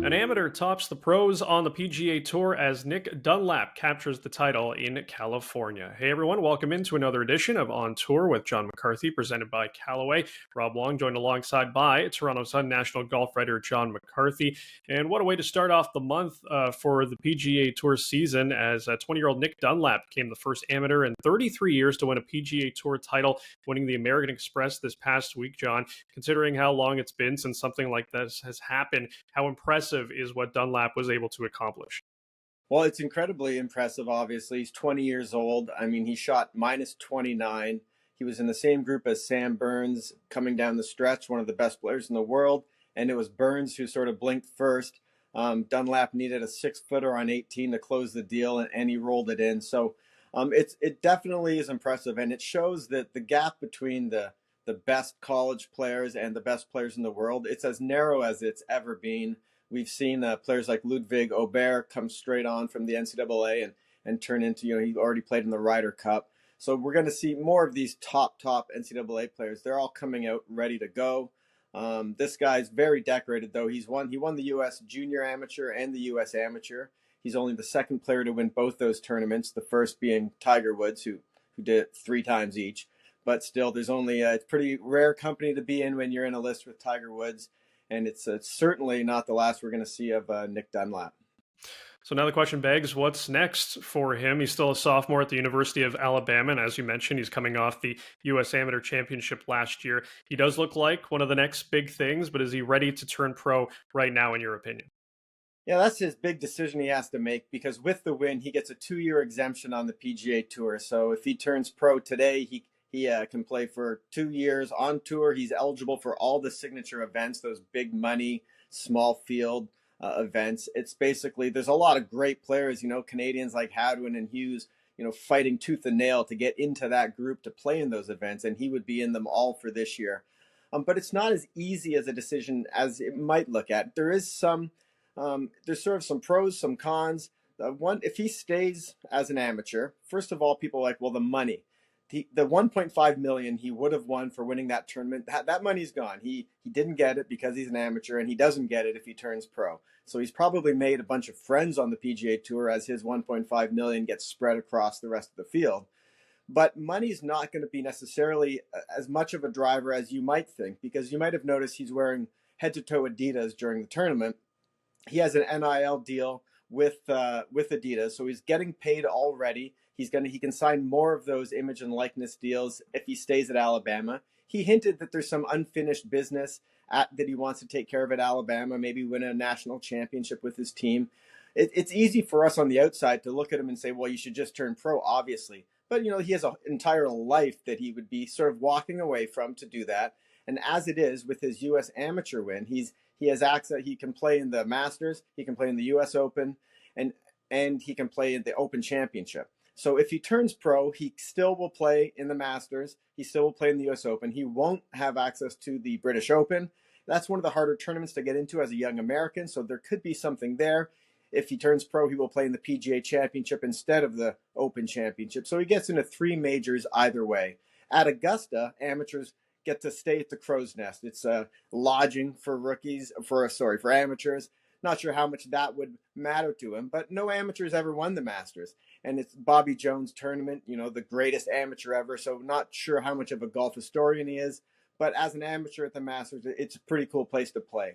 An amateur tops the pros on the PGA Tour as Nick Dunlap captures the title in California. Hey everyone, welcome into another edition of On Tour with Jon McCarthy, presented by Callaway. Rob Wong joined alongside by Toronto Sun national golf writer Jon McCarthy. And what a way to start off the month for the PGA Tour season, as 20-year-old Nick Dunlap became the first amateur in 33 years to win a PGA Tour title, winning the American Express this past week. Jon, considering how long it's been since something like this has happened, how impressive is what Dunlap was able to accomplish? Well, it's incredibly impressive, obviously. He's 20 years old. I mean, he shot minus 29. He was in the same group as Sam Burns coming down the stretch, one of the best players in the world. And it was Burns who sort of blinked first. Dunlap needed a 6-footer on 18 to close the deal, and he rolled it in. So it definitely is impressive. And it shows that the gap between the best college players and the best players in the world, it's as narrow as it's ever been. We've seen players like Ludwig Aubert come straight on from the NCAA and turn into, he already played in the Ryder Cup. So we're going to see more of these top NCAA players. They're all coming out ready to go. This guy's very decorated, though. He won the U.S. Junior Amateur and the U.S. Amateur. He's only the second player to win both those tournaments, the first being Tiger Woods, who did it 3 times each. But still, there's only it's pretty rare company to be in when you're in a list with Tiger Woods. And it's certainly not the last we're going to see of Nick Dunlap. So now the question begs, what's next for him? He's still a sophomore at the University of Alabama, and as you mentioned, he's coming off the U.S. Amateur Championship last year. He does look like one of the next big things, but is he ready to turn pro right now, in your opinion? Yeah, that's his big decision he has to make, because with the win, he gets a 2-year exemption on the PGA Tour. So if he turns pro today, he can play for 2 years on tour. He's eligible for all the signature events, those big money, small field events. It's basically, there's a lot of great players, Canadians like Hadwin and Hughes, fighting tooth and nail to get into that group to play in those events. And he would be in them all for this year. But it's not as easy as a decision as it might look at. There is there's sort of some pros, some cons. If he stays as an amateur, first of all, people are like, well, the money. The 1.5 million he would have won for winning that tournament, that money's gone. He didn't get it because he's an amateur, and he doesn't get it if he turns pro. So he's probably made a bunch of friends on the PGA Tour as his 1.5 million gets spread across the rest of the field. But money's not going to be necessarily as much of a driver as you might think, because you might have noticed he's wearing head-to-toe Adidas during the tournament. He has an NIL deal with Adidas, so he's getting paid already. He can sign more of those image and likeness deals if he stays at Alabama. He hinted that there's some unfinished business that he wants to take care of at Alabama, maybe win a national championship with his team. It's easy for us on the outside to look at him and say, well, you should just turn pro, obviously. But, he has an entire life that he would be sort of walking away from to do that. And as it is, with his U.S. Amateur win, he has access. He can play in the Masters, he can play in the U.S. Open, and he can play in the Open Championship. So if he turns pro, he still will play in the Masters. He still will play in the U.S. Open. He won't have access to the British Open. That's one of the harder tournaments to get into as a young American, so there could be something there. If he turns pro, he will play in the PGA Championship instead of the Open Championship. So he gets into 3 majors either way. At Augusta, amateurs get to stay at the Crow's Nest. It's lodging for amateurs. Not sure how much that would matter to him, but no amateur's ever won the Masters. And it's Bobby Jones' tournament, the greatest amateur ever. So not sure how much of a golf historian he is, but as an amateur at the Masters, it's a pretty cool place to play.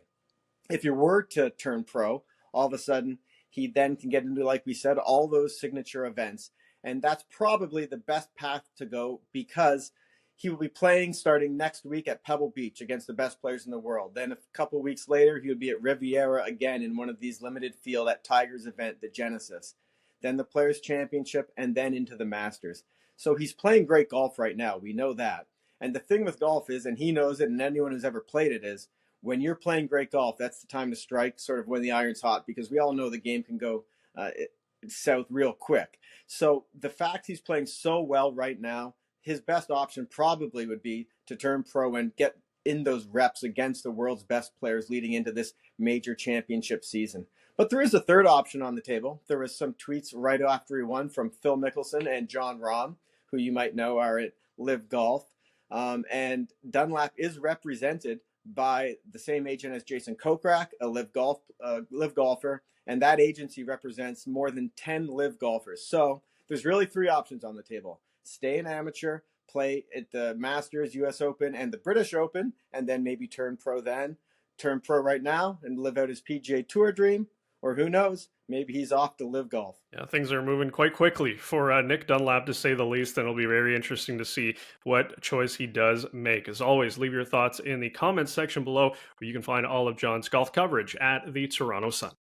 If you were to turn pro, all of a sudden, he then can get into, like we said, all those signature events. And that's probably the best path to go, because he will be playing starting next week at Pebble Beach against the best players in the world. Then a couple of weeks later, he would be at Riviera again in one of these limited field at Tiger's event, the Genesis. Then the Players' Championship, and then into the Masters. So he's playing great golf right now. We know that. And the thing with golf is, and he knows it, and anyone who's ever played it is, when you're playing great golf, that's the time to strike, sort of when the iron's hot, because we all know the game can go south real quick. So the fact he's playing so well right now, his best option probably would be to turn pro and get in those reps against the world's best players leading into this major championship season. But there is a third option on the table. There was some tweets right after he won from Phil Mickelson and John Rahm, who you might know are at Live Golf. And Dunlap is represented by the same agent as Jason Kokrak, a live golfer, and that agency represents more than 10 live golfers. So there's really three options on the table: stay an amateur, play at the Masters, US Open, and the British Open, and then maybe turn pro right now and live out his PGA Tour dream, or who knows, maybe he's off to live golf. Yeah, things are moving quite quickly for Nick Dunlap, to say the least, and it'll be very interesting to see what choice he does make. As always, leave your thoughts in the comments section below, where you can find all of Jon's golf coverage at the Toronto Sun.